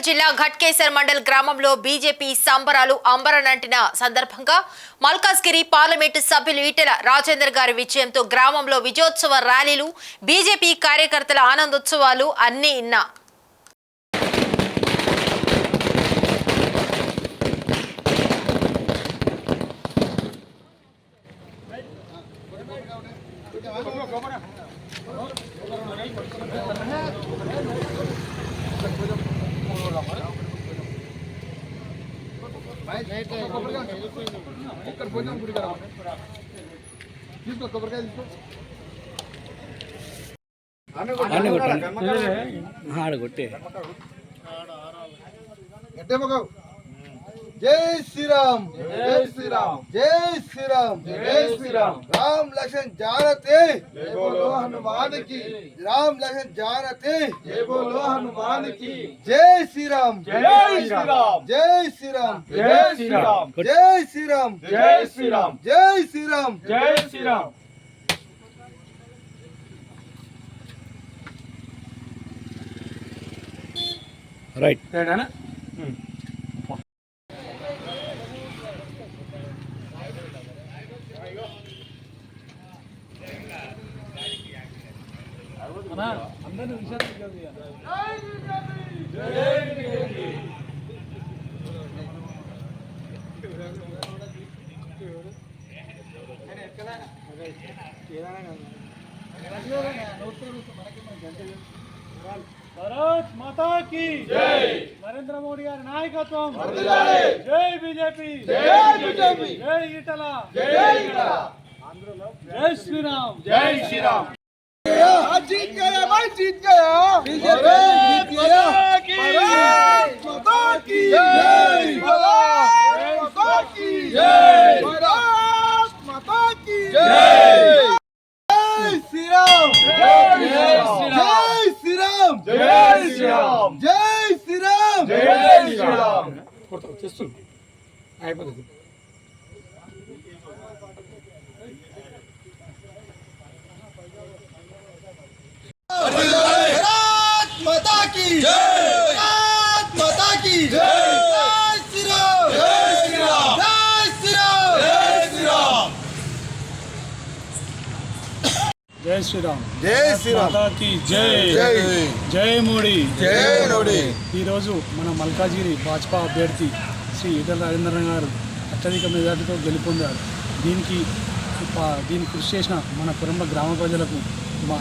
వరంగల్ జిల్లా ఘట్కేసర్ మండల్ గ్రామంలో బీజేపీ సంబరాలు అంబరనంటిన సందర్భంగా మల్కాజ్గిరి పార్లమెంటు సభ్యులు ఈటెల రాజేందర్ గారి విజయంతో గ్రామంలో విజయోత్సవ ర్యాలీలు, బీజేపీ కార్యకర్తల ఆనందోత్సవాలు అన్నీ ఇన్నా. जय श्री राम, जय श्री राम, जय श्री राम, जय श्री राम. राम लक्ष्मण जानते जय बोलो हनुमान की. राम लक्ष्मण जानते जय बोलो हनुमान की. जय श्री राम, जय श्री राम, जय श्री राम, जय श्री राम, जय श्री राम, जय श्री राम, जय श्री राम, जय श्री राम. రైట్ అందరూ भारत माता की जय. नरेंद्र मोदी गारी नायकत्वम. जय बीजेपी, जय बीजेपी, जय ఈటెల, जय ఈటెల. जय श्री राम, जय श्री राम. जीत गया भाई, जीत गया. बीजेपी जीत गया. भारत माता की जय. भारत माता की जय. भारत माता की जय. जय श्री राम, जय श्री राम, जय श्री राम, जय श्री राम, जय श्री राम. भारत माता की जय. भारत माता की जय. जय श्री राम, जय श्री राम, जय श्री राम, जय श्री राम. जय श्री राम, जय श्री राम, माता की जय. जय जय మోడీ, జై మోడీ. ఈరోజు మన మల్కాజ్గిరి భాజపా అభ్యర్థి శ్రీ ఈటెల రాజేందర్ గారు అత్యధిక మెజార్టీతో గెలుపొందారు. దీనికి కృషి చేసిన మన కుటుంబ గ్రామ ప్రజలకు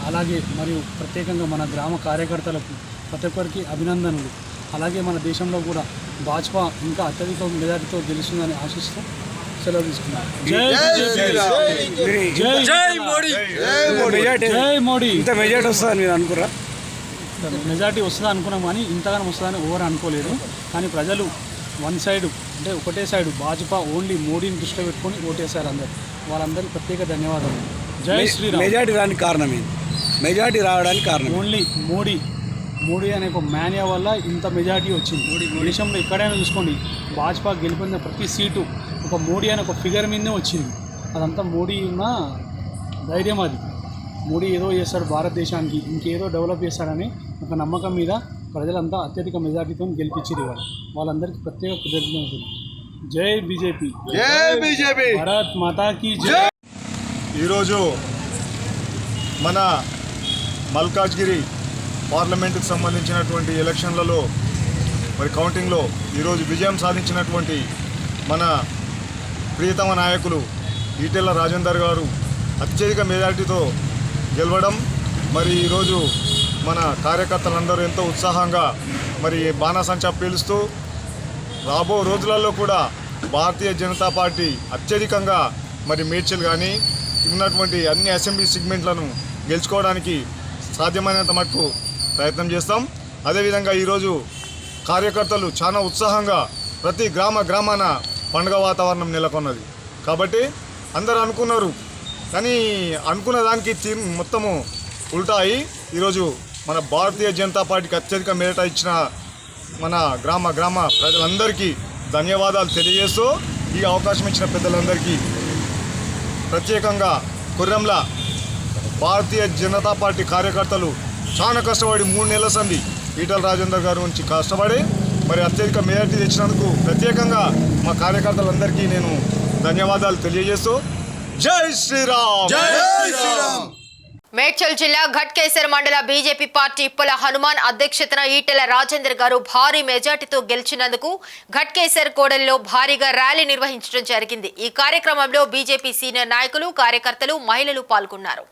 అలాగే మరియు ప్రత్యేకంగా మన గ్రామ కార్యకర్తలకు ప్రతి ఒక్కరికి అభినందనలు. అలాగే మన దేశంలో కూడా భాజపా ఇంకా అత్యధిక మెజార్టీతో గెలుస్తుందని ఆశిస్తూ సెలవు తీసుకున్నాం. జై మోడీ, జై మోడీ. ఇంత మెజార్టీ వస్తుందని మీరు అనుకురా? మెజార్టీ వస్తుందా అనుకున్నాం కానీ ఇంతగానో వస్తుందని ఎవరు అనుకోలేదు. కానీ ప్రజలు వన్ సైడ్ అంటే ఒకటే సైడ్ భాజపా ఓన్లీ మోడీని దృష్టిలో పెట్టుకొని ఓటేశారు అందరు. వాళ్ళందరికీ ప్రత్యేక ధన్యవాదాలు. జై శ్రీరామ్. మెజార్టీ రావడానికి కారణం ఏంటి? మెజార్టీ రావడానికి కారణం ఓన్లీ మోడీ అనే ఒక మేనియా వల్ల ఇంత మెజార్టీ వచ్చింది. దేశంలో ఎక్కడైనా చూసుకోండి భాజపా గెలిపిన ప్రతి సీటు ఒక మోడీ అనే ఒక ఫిగర్ మీదనే వచ్చింది. అదంతా మోడీ ఉన్న ధైర్యం. అది మోడీ ఏదో చేస్తాడు భారతదేశానికి, ఇంకేదో డెవలప్ చేస్తాడని ఒక నమ్మకం మీద ప్రజలంతా అత్యధిక మెజార్టీతో గెలిపించారు. వాళ్ళందరికీ ప్రత్యేక కృతజ్ఞతలు. జై బీజేపీ, జై బీజేపీ. భారత్ మాతా కీ జై. ఈరోజు మన మల్కాజ్గిరి పార్లమెంటుకు సంబంధించినటువంటి ఎలక్షన్లలో మరి కౌంటింగ్లో ఈరోజు విజయం సాధించినటువంటి మన ప్రియతమ నాయకులు ఈటెల రాజేందర్ గారు అత్యధిక మెజార్టీతో గెలవడం, మరి ఈరోజు మన కార్యకర్తలందరూ ఎంతో ఉత్సాహంగా మరి బాణాసంచా పీలుస్తూ రాబో రోజులలో కూడా భారతీయ జనతా పార్టీ అత్యధికంగా మరి మేడ్చల్ కానీ ఉన్నటువంటి అన్ని అసెంబ్లీ సెగ్మెంట్లను గెలుచుకోవడానికి సాధ్యమైనంత మటుకు ప్రయత్నం చేస్తాం. అదేవిధంగా ఈరోజు కార్యకర్తలు చాలా ఉత్సాహంగా ప్రతి గ్రామాన పండుగ వాతావరణం నెలకొన్నది. కాబట్టి అందరూ అనుకున్నారు కానీ అనుకున్న దానికి మొత్తము ఉల్టా అయి ఈరోజు మన భారతీయ జనతా పార్టీకి అత్యధిక మేరట ఇచ్చిన మన గ్రామ ప్రజలందరికీ ధన్యవాదాలు తెలియజేస్తూ ఈ అవకాశం ఇచ్చిన పెద్దలందరికీ ప్రత్యేకంగా కొర్రంల భారతీయ జనతా పార్టీ కార్యకర్తలు చాలా కష్టపడి 3 నెలల సంది ఈటెల రాజేందర్ గారి నుంచి కష్టపడి మరి అత్యధిక మెజారిటీ తెచ్చినందుకు ప్రత్యేకంగా మా కార్యకర్తలందరికీ నేను ధన్యవాదాలు తెలియజేస్తూ జై శ్రీరామ్. జై శ్రీరామ్. మేడ్చల్ జిల్లా ఘట్కేసర్ మండల బీజేపీ పార్టీ ఇప్పల హనుమాన్ అధ్యక్షతన ఈటెల రాజేందర్ గారు భారీ మెజార్టీతో గెలిచినందుకు ఘట్కేసర్ కోడలిలో భారీగా ర్యాలీ నిర్వహించడం జరిగింది. ఈ కార్యక్రమంలో బీజేపీ సీనియర్ నాయకులు, కార్యకర్తలు, మహిళలు పాల్గొన్నారు.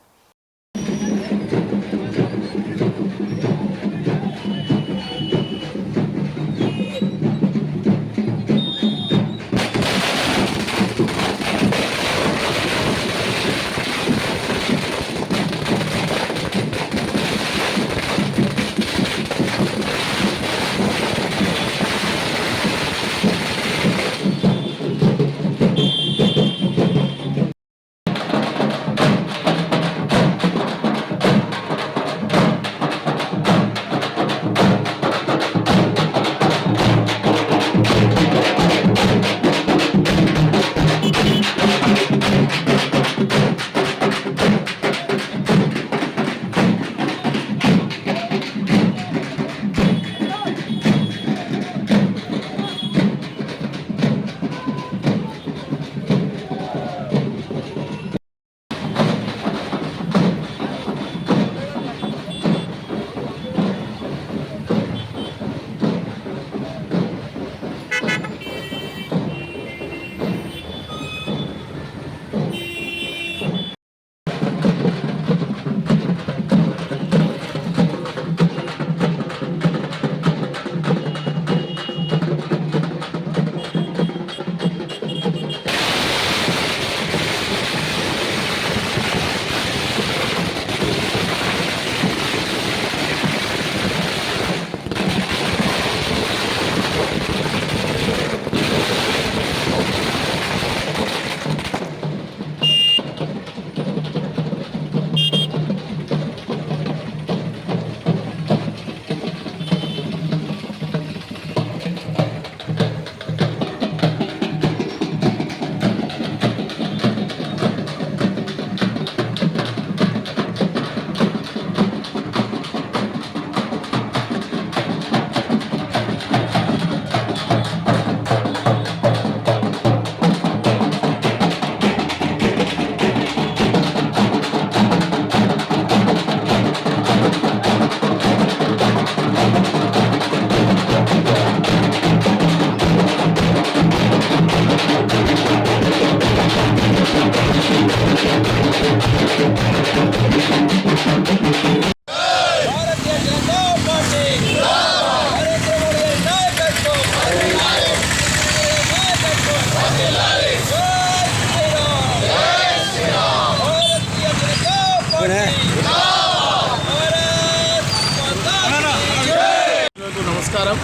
నమస్కారం.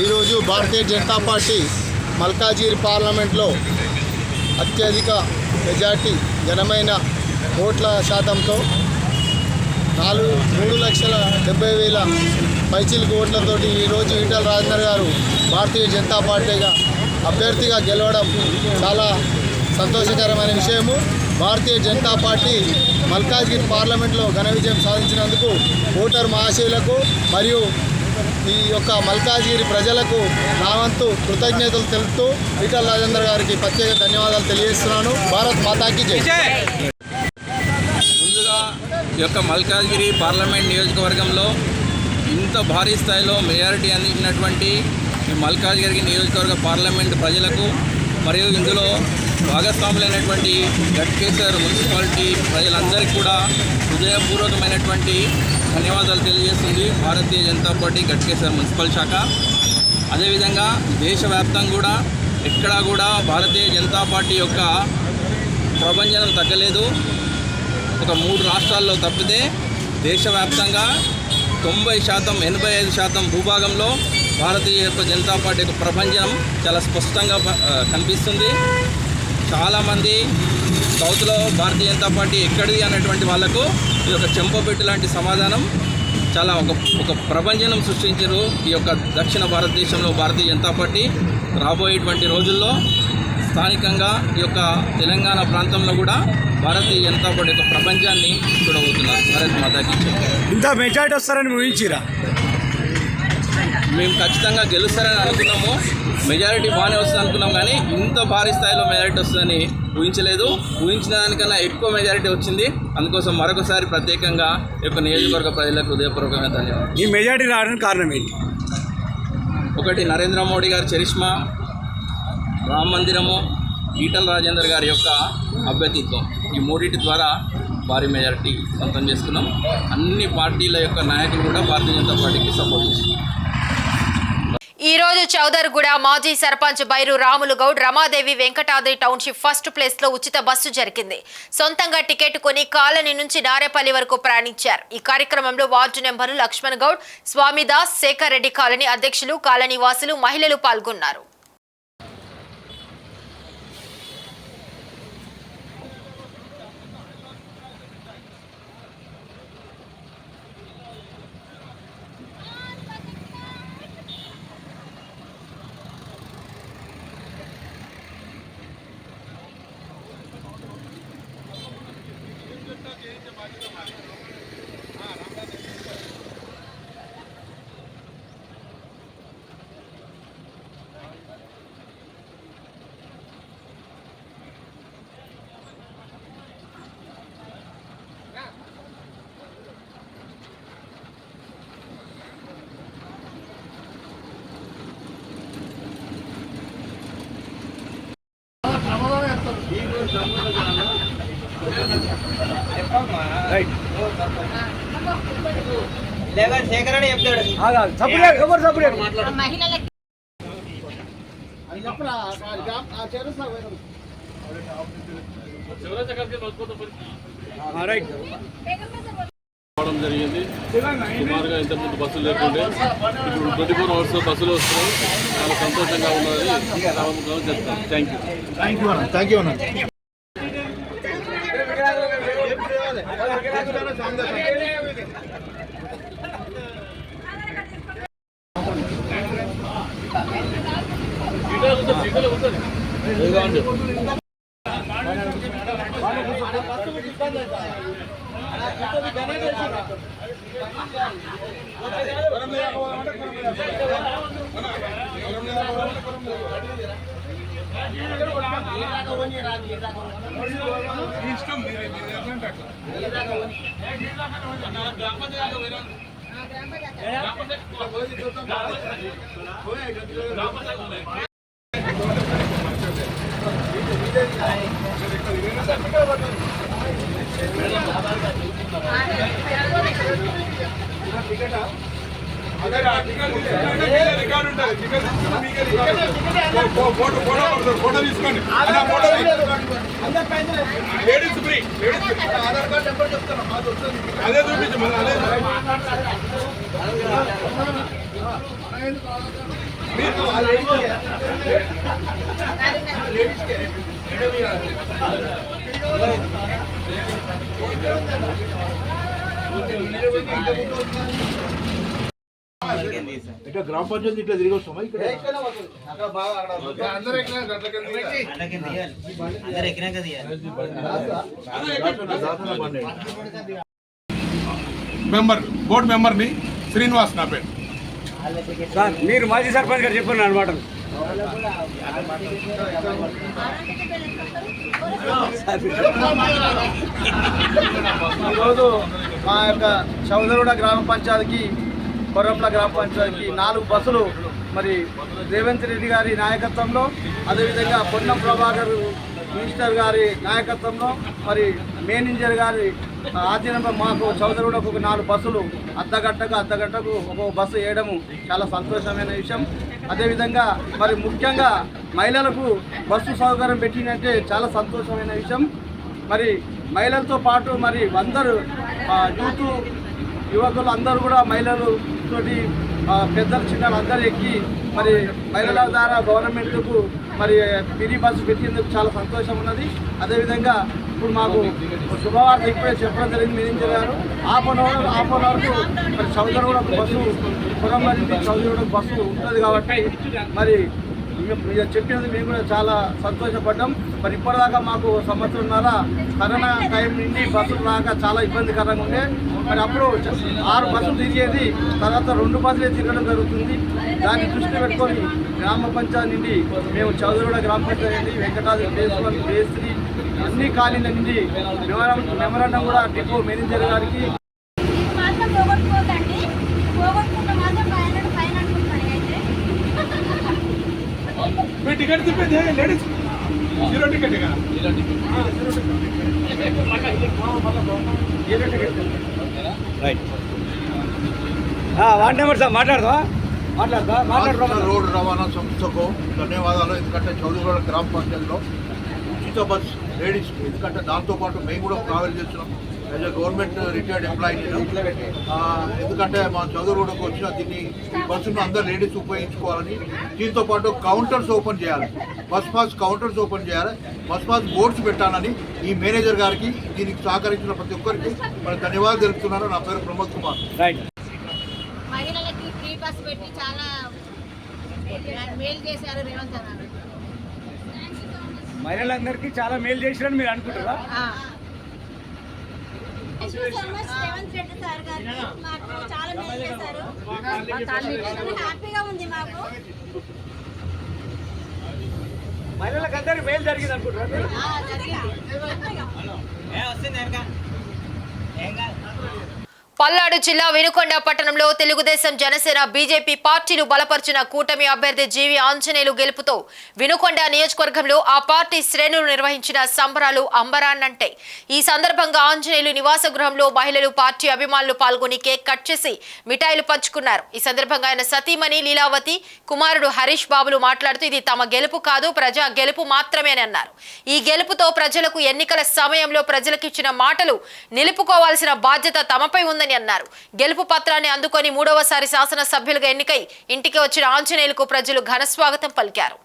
ఈరోజు భారతీయ జనతా పార్టీ మల్కాజిగిరి పార్లమెంట్లో అత్యధిక మెజార్టీ ఘనమైన ఓట్ల శాతంతో 3,70,000 పైచిలకు ఓట్లతోటి ఈరోజు ఈటెల రాజేందర్ గారు భారతీయ జనతా పార్టీగా అభ్యర్థిగా గెలవడం చాలా సంతోషకరమైన విషయము. భారతీయ జనతా పార్టీ మల్కాజ్గిరి పార్లమెంట్లో ఘన విజయం సాధించినందుకు ఓటర్ మహాశయులకు మరియు ఈ యొక్క మల్కాజ్గిరి ప్రజలకు నా వంతు కృతజ్ఞతలు తెలుపుతూ ఈటెల రాజేందర్ గారికి ప్రత్యేక ధన్యవాదాలు తెలియజేస్తున్నాను. భారత్ మాతాకి జై. ముందుగా ఈ యొక్క మల్కాజ్గిరి పార్లమెంట్ నియోజకవర్గంలో ఇంత భారీ స్థాయిలో మెజారిటీ అందించినటువంటి ఈ మల్కాజ్గిరి నియోజకవర్గ పార్లమెంట్ ప్రజలకు మరియు ఇందులో భాగస్వాములైనటువంటి ఘట్కేసర్ మున్సిపాలిటీ ప్రజలందరికీ కూడా హృదయపూర్వకమైనటువంటి ధన్యవాదాలు తెలియజేస్తుంది భారతీయ జనతా పార్టీ ఘట్కేసర్ మున్సిపల్ శాఖ. అదేవిధంగా దేశవ్యాప్తంగా కూడా ఎక్కడా కూడా భారతీయ జనతా పార్టీ యొక్క ప్రభంజనం తగ్గలేదు. ఒక 3 రాష్ట్రాల్లో తప్పితే దేశవ్యాప్తంగా 90%, 85% భూభాగంలో భారతీయ జనతా పార్టీ యొక్క ప్రభంజనం చాలా స్పష్టంగా కనిపిస్తుంది. చాలామంది సౌత్లో భారతీయ జనతా పార్టీ ఎక్కడిది అనేటువంటి వాళ్లకు ఈ యొక్క చెంపపెట్టు లాంటి సమాధానం చాలా ఒక ప్రభంజనం సృష్టించారు ఈ యొక్క దక్షిణ భారతదేశంలో భారతీయ జనతా పార్టీ. రాబోయేటువంటి రోజుల్లో స్థానికంగా ఈ యొక్క తెలంగాణ ప్రాంతంలో కూడా భారతీయ జనతా పార్టీ యొక్క ప్రపంచాన్ని చూడబోతున్నారు. భారత్ మాతాకి ఇంత మెజార్టీ వస్తారని ఊహించిరా? మేము ఖచ్చితంగా గెలుస్తారని అనుకున్నాము. మెజారిటీ బాగానే వస్తుంది అనుకున్నాం, కానీ ఇంత భారీ స్థాయిలో మెజారిటీ వస్తుందని ఊహించలేదు. ఊహించిన దానికన్నా ఎక్కువ మెజారిటీ వచ్చింది. అందుకోసం మరొకసారి ప్రత్యేకంగా ఈ యొక్క నియోజకవర్గ ప్రజలకు హృదయపూర్వకంగా ధన్యవాదాలు. ఈ మెజారిటీ రావడానికి కారణం ఏంటి? ఒకటి, నరేంద్ర మోడీ గారి చరిష్మా, రామ మందిరము, ఈటల రాజేందర్ గారి యొక్క అభ్యర్థిత్వం, ఈ మూడింటి ద్వారా భారీ మెజారిటీ సొంతం చేసుకున్నాం. అన్ని పార్టీల యొక్క నాయకులు కూడా భారతీయ జనతా పార్టీకి సపోర్ట్ చేస్తున్నారు. ఈ రోజు చౌదర్గూడ మాజీ sarpanch Bairu Ramulu Goud Ramadevi Venkatadri township first place లో ఉచిత బస్సు జరిగింది. సొంతంగా టికెట్ కొని కాలనీ నుంచి నారేపల్లి వరకు ప్రయాణించారు. ఈ కార్యక్రమంలో వార్డు నెంబర్లు లక్ష్మణ్ గౌడ్, స్వామిదాస్, శేఖర్ రెడ్డి కాలనీ అధ్యక్షులు, కాలనీ వాసులు, మహిళలు పాల్గొన్నారు. రావడం జరిగింది. సుమారుగా ఇంతకుముందు బస్సులు లేకుండే ఇప్పుడు 24 hours బస్సులు వస్తున్నాయి. చాలా సంతోషంగా ఉన్నది. చెప్తాను. థ్యాంక్ యూ అన్న. ఫోటో తీసుకోండి. లేడీస్ ఫ్రీ, అదే చూపించు. ఇట్లా గ్రామ పంచాయతీ ఇట్లా తిరిగి వస్తామా? ఇక్కడ బోర్డు మెంబర్ని శ్రీనివాస్ నా పేరు. సార్, మీరు మాజీ సర్పంచ్ గారు చెప్పారు అనమాట. ఈరోజు మా యొక్క చౌదరగూడ గ్రామ పంచాయతీకి, కొర్రంల గ్రామ పంచాయతీకి 4 బస్సులు మరి రేవంత్ రెడ్డి గారి నాయకత్వంలో, అదేవిధంగా పొన్నం ప్రభాకర్ మినిస్టర్ గారి నాయకత్వంలో, మరి మేనేజర్ గారి ఆధీనంలో మాకు చౌదరగూడకు ఒక 4 బస్సులు అర్ధగంటకు ఒక బస్సు వేయడము చాలా సంతోషమైన విషయం. అదేవిధంగా మరి ముఖ్యంగా మహిళలకు బస్సు సౌకర్యం పెట్టినట్టే చాలా సంతోషమైన విషయం. మరి మహిళలతో పాటు మరి అందరూ యూత్ యువకులు అందరూ కూడా మహిళలతోటి పెద్దలు చిన్నలు అందరూ ఎక్కి మరి మహిళల ద్వారా గవర్నమెంట్కు మరి ఫ్రీ బస్సు పెట్టినందుకు చాలా సంతోషం ఉన్నది. అదేవిధంగా ఇప్పుడు మాకు శుభవార్త ఇప్పుడే చెప్పడం జరిగింది మేనేజర్ గారు. హాఫ్ అన్ అవర్కు మరి చౌదరగూడ బస్సు, కొరంల నుంచి చౌదరగూడ బస్సు ఉంటుంది కాబట్టి మరి మీరు చెప్పినందుకు మేము కూడా చాలా సంతోషపడ్డాం. మరి ఇప్పటిదాకా మాకు సంవత్సరంన్నర కరోనా టైం నుండి బస్సులు రాక చాలా ఇబ్బందికరంగా ఉండే. మరి అప్పుడు 6 బస్సులు తిరిగేది, తర్వాత 2 బస్సులే తిరగడం జరుగుతుంది. దాన్ని దృష్టి పెట్టుకొని గ్రామ పంచాయతీ నుండి మేము చౌదరిగూడ గ్రామ పంచాయతీ నుండి వెంకటాద్రి బేస్వన్ బేస్త్రి అన్ని కాలనీల నుండి మెమరాండం కూడా డిపో మేనేజర్ గారికి ticket ladies zero ticket right ward number sir మాట్లాడదా రోడ్డు రవాణా సంస్థకు ధన్యవాదాలు. ఎందుకంటే చౌదరిగూడ గ్రామ పంచాయతీలో ఉచిత బస్ లేడీస్, ఎందుకంటే దాంతోపాటు మేము కూడా ట్రావెల్ చేస్తున్నాం. As a government retired employee నేను. ఎందుకంటే మా చౌదరిగూడకు వచ్చిన దీన్ని బస్సును అందరు లేడీస్ ఉపయోగించుకోవాలని, దీంతో పాటు కౌంటర్స్ ఓపెన్ చేయాలి, బస్ పాస్ కౌంటర్స్ ఓపెన్ చేయాలి, బస్ పాస్ బోర్డ్స్ పెట్టాలని ఈ మేనేజర్ గారికి దీనికి సహకరించిన ప్రతి ఒక్కరికి మన ధన్యవాదాలు తెలుపుతున్నాను. నా పేరు ప్రమోద్ కుమార్. మహిళలకి ఫ్రీ బస్ పెట్టి చాలా మేలు చేశారు రేవంత్ గారు. మహిళలందరికీ చాలా మేలు చేసిరని మీరు అనుకుంటారా? రేవంత్ రెడ్డి సార్ గారు మాకు చాలా మేలు చేశారు. హ్యాపీగా ఉంది మాకు. మహిళలకు అందరికీ మేలు జరిగింది అనుకుంటారా? పల్నాడు జిల్లా వినుకొండ పట్టణంలో తెలుగుదేశం, జనసేన, బీజేపీ పార్టీలు బలపరిచిన కూటమి అభ్యర్థి జీవి ఆంజనేయులు గెలుపుతో వినుకొండ నియోజకవర్గంలో ఆ పార్టీ శ్రేణులు నిర్వహించిన సంబరాలు అంబరాన్నంటే. ఈ సందర్భంగా ఆంజనేయులు నివాస గృహంలో మహిళలు, పార్టీ అభిమానులు పాల్గొని కేక్ కట్ చేసి మిఠాయిలు పంచుకున్నారు. ఈ సందర్భంగా ఆయన సతీమణి లీలావతి, కుమారుడు హరీష్ బాబులు మాట్లాడుతూ ఇది తమ గెలుపు కాదు, ప్రజా గెలుపు మాత్రమే అన్నారు. ఈ గెలుపుతో ప్రజలకు ఎన్నికల సమయంలో ప్రజలకు ఇచ్చిన మాటలు నిలుపుకోవాల్సిన బాధ్యత తమపై ఉందని అన్నారు. గెలుపు పత్రాన్ని అందుకొని 3వసారి శాసనసభ్యులుగా ఎన్నికై ఇంటికి వచ్చిన ఆంజనేయులకు ప్రజలు ఘన స్వాగతం పలికారు.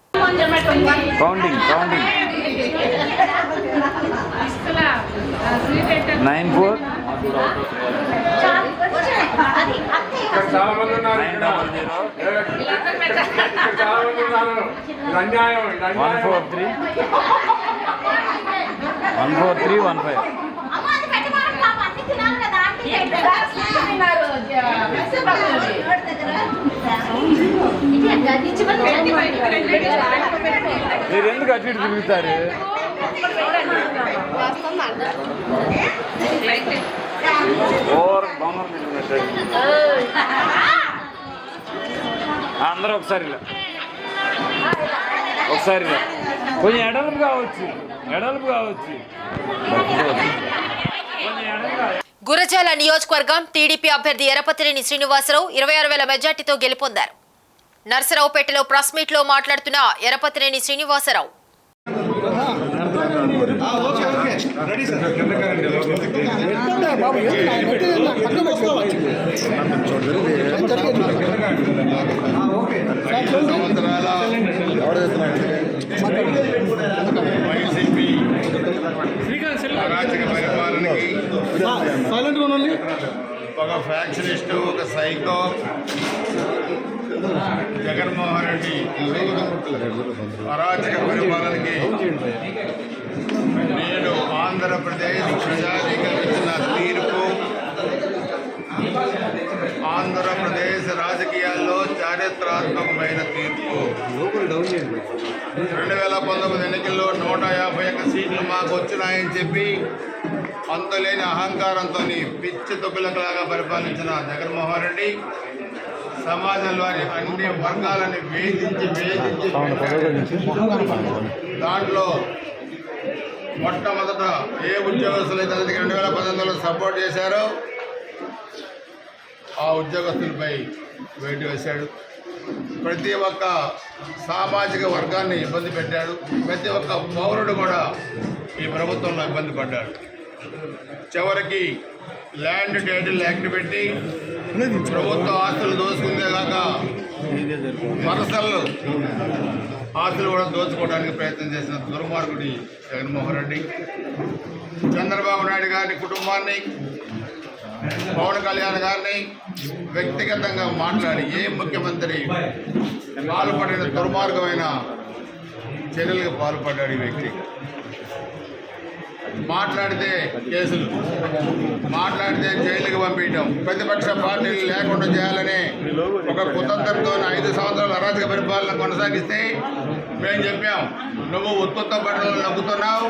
మీరు ఎందుకు అటు ఇటు తిరుగుతారు? అందరూ ఒకసారి కొంచెం ఎడలుపు కావచ్చు. గురజాల నియోజకవర్గం టీడీపీ అభ్యర్థి ఎరపతినేని శ్రీనివాసరావు 26,000 మెజార్టీతో గెలుపొందారు. నర్సరావుపేటలో ప్రెస్ మీట్ లో మాట్లాడుతున్న ఎరపతినేని శ్రీనివాసరావు అరాచక పరిపాలనకి ఒక ఫ్యాక్షనిస్టు, ఒక సైకో జగన్మోహన్ రెడ్డి అరాచక పరిపాలనకి నేడు ఆంధ్రప్రదేశ్ ప్రజానీకం ఇచ్చిన తీర్పు, ఆంధ్రప్రదేశ్ రాజకీయాల్లో చారిత్రాత్మకమైన తీర్పు. 2019 ఎన్నికల్లో 151 సీట్లు మాకు వచ్చినాయని చెప్పి అంతులేని అహంకారంతో పిచ్చి తొక్కులలాగా పరిపాలించిన జగన్మోహన్ రెడ్డి సమాజంలోని అన్ని వర్గాలని వేధించి దాంట్లో మొట్టమొదట ఏ ఉద్యోగస్తులైతే అతనికి 2019లో సపోర్ట్ చేశారో ఆ ఉద్యోగస్తులపై వేటు వేశాడు. ప్రతి ఒక్క సామాజిక వర్గాన్ని ఇబ్బంది పెట్టాడు. ప్రతి ఒక్క పౌరుడు కూడా ఈ ప్రభుత్వంలో ఇబ్బంది పడ్డాడు. చివరికి ల్యాండ్ టైటిల్ యాక్ట్ పెట్టి ప్రభుత్వ ఆస్తులు దోచుకుందే కాక పర్సనల్ ఆస్తులు కూడా దోచుకోవడానికి ప్రయత్నం చేసిన దుర్మార్గుడి జగన్మోహన్ రెడ్డి చంద్రబాబు నాయుడు గారి కుటుంబాన్ని పవన్ కళ్యాణ్ గారిని వ్యక్తిగతంగా మాట్లాడి ఏ ముఖ్యమంత్రి పాల్పడిన దుర్మార్గమైన చర్యలకు పాల్పడ్డాడు ఈ వ్యక్తి. మాట్లాడితే కేసులు, మాట్లాడితే జైలుకి పంపించడం, ప్రతిపక్ష పార్టీలు లేకుండా చేయాలని ఒక కుతంత్రంతో 5 సంవత్సరాల అరాచక పరిపాలన కొనసాగిస్తే మేము చెప్పాం, నువ్వు ఉత్తుత్త బట్టలు నొక్కుతున్నావు.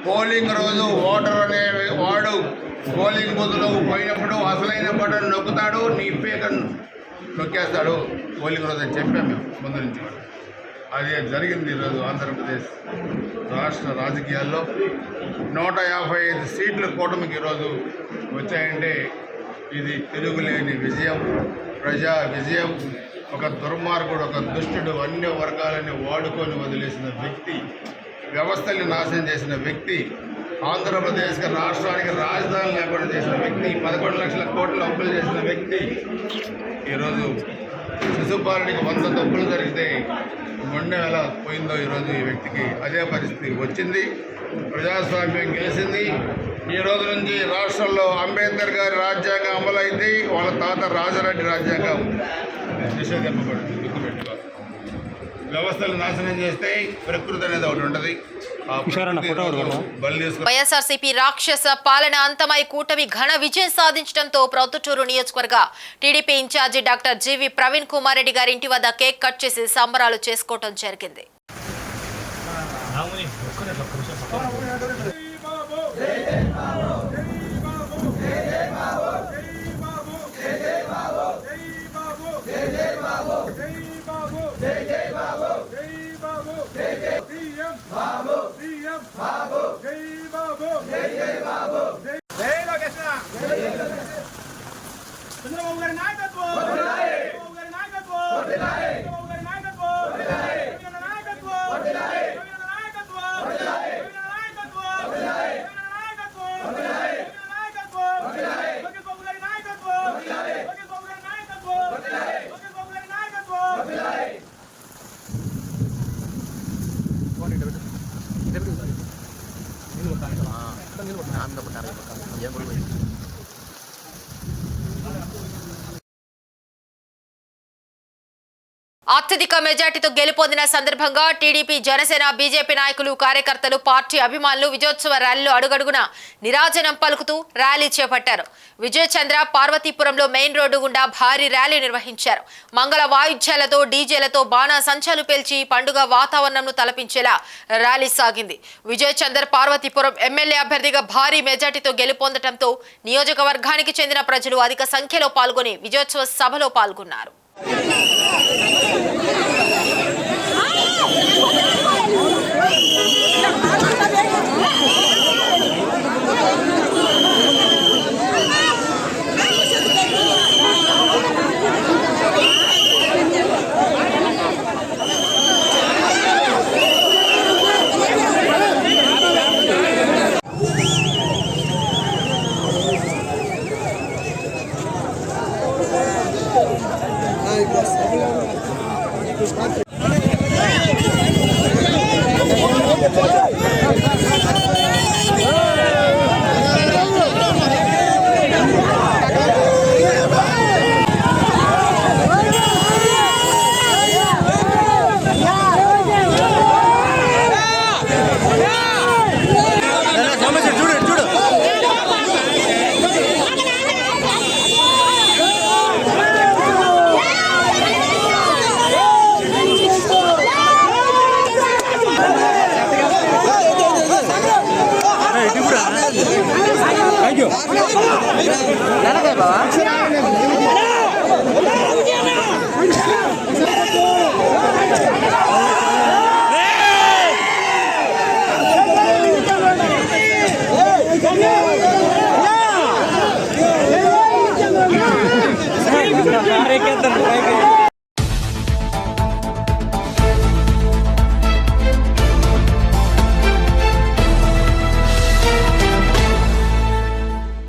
పోలింగ్ రోజు ఓటర్ అనే వాడు పోలింగ్ బూత్లో పోయినప్పుడు అసలైన బటన్ నొక్కుతాడు, నీ పీకను నొక్కేస్తాడు పోలింగ్ రోజు అని చెప్పాం మేము ముందు నుంచి. అదే జరిగింది. ఈరోజు ఆంధ్రప్రదేశ్ రాష్ట్ర రాజకీయాల్లో 155 సీట్ల కూటమికి ఈరోజు వచ్చాయంటే ఇది తిరుగులేని విజయం, ప్రజా విజయం. ఒక దుర్మార్గుడు, ఒక దుష్టుడు అన్ని వర్గాలని వాడుకొని వదిలేసిన వ్యక్తి, వ్యవస్థల్ని నాశనం చేసిన వ్యక్తి, ఆంధ్రప్రదేశ్కి రాష్ట్రానికి రాజధాని లేకుండా చేసిన వ్యక్తి, 11 లక్షల కోట్ల అప్పులు చేసిన వ్యక్తి. ఈరోజు శిశుపాలుడికి 100 తప్పులు జరిగితే మొండెం ఎలా పోయిందో ఈరోజు ఈ వ్యక్తికి అదే పరిస్థితి వచ్చింది. ప్రజాస్వామ్యం గెలిచింది. ఈ రోజు నుంచి రాష్ట్రంలో అంబేద్కర్ గారి రాజ్యాంగం అమలైంది. వాళ్ళ తాత రాజారెడ్డి రాజ్యాంగం నిషేధింపబడుతుంది. గుర్తుపెట్టుకో. వ్యవస్థలు నాశనం చేస్తే ప్రకృతి అనేది ఒకటి ఉంటుంది. వైఎస్ఆర్సీపీ రాక్షస పాలన అంతమై కూటమి ఘన విజయం సాధించడంతో ప్రొద్దుటూరు నియోజకవర్గ టీడీపీ ఇన్ఛార్జి డాక్టర్ జీవి ప్రవీణ్ కుమార్ రెడ్డి గారి ఇంటి వద్ద కేక్ కట్ చేసి సంబరాలు చేసుకోవడం జరిగింది. చంద్రబాబు గారి నాయకత్వం, చంద్రబాబు గారి నాయకత్వం, చంద్రబాబు గారి నాయకత్వం, రవీంద్ర నాయకత్వం, రవీంద్ర నాయకత్వం, రవీంద్ర నాయకత్వం, రవీంద్ర నాయకత్వం, రవీంద్ర నాయకత్వం, లోకేష్ బాబు గారి నాయకత్వం, లోకేష్ బాబు గారి నాయకత్వం, లోకేష్ బాబు గారి నాయకత్వం. అత్యధిక మెజార్టీతో గెలుపొందిన సందర్భంగా టీడీపీ, జనసేన, బీజేపీ నాయకులు, కార్యకర్తలు, పార్టీ అభిమానులు విజయోత్సవ ర్యాలీలో అడుగడుగున నిరాజనం పలుకుతూ ర్యాలీ చేపట్టారు. విజయచంద్ర పార్వతీపురంలో మెయిన్ రోడ్డు గుండా భారీ ర్యాలీ నిర్వహించారు. మంగళ వాయిద్యాలతో, డీజేలతో బాణా సంచాలు పేల్చి పండుగ వాతావరణంను తలపించేలా ర్యాలీ సాగింది. విజయచంద్ర పార్వతీపురం ఎమ్మెల్యే అభ్యర్థిగా భారీ మెజార్టీతో గెలుపొందడంతో నియోజకవర్గానికి చెందిన ప్రజలు అధిక సంఖ్యలో పాల్గొని విజయోత్సవ సభలో పాల్గొన్నారు. Thank you.